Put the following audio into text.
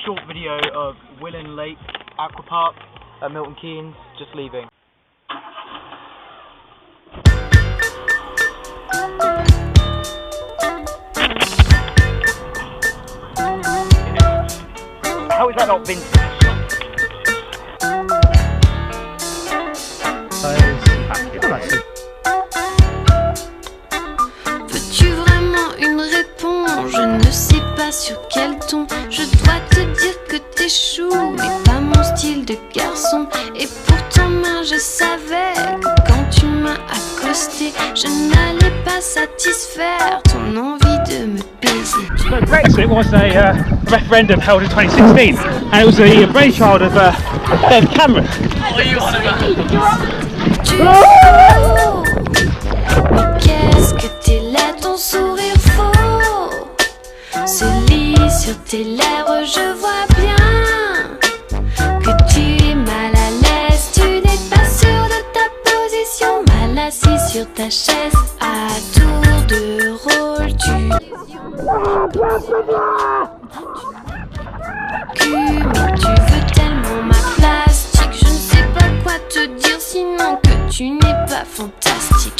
short video of Willen Lake, Aqua Parks at Milton Keynes, just leaving. How is that not vintage? Veux-tu vraiment une réponse? Je ne sais pas sur quel ton. Je dois te dire que t'échoues, mais pas mon style de garçon. Et pourtant moi je savais que quand tu m'as accosté, je n'allais pas satisfaire ton envie de me baiser. So BREXIT was a referendum held in 2016, and it was the brainchild of Bev Cameron. Mais qu'est-ce que t'es là, ton sourire faux se lit sur tes lèvres, je vois bien que tu es mal à l'aise. Tu n'es pas sûr de ta position, mal assis sur ta chaise. À tour de rôle, tu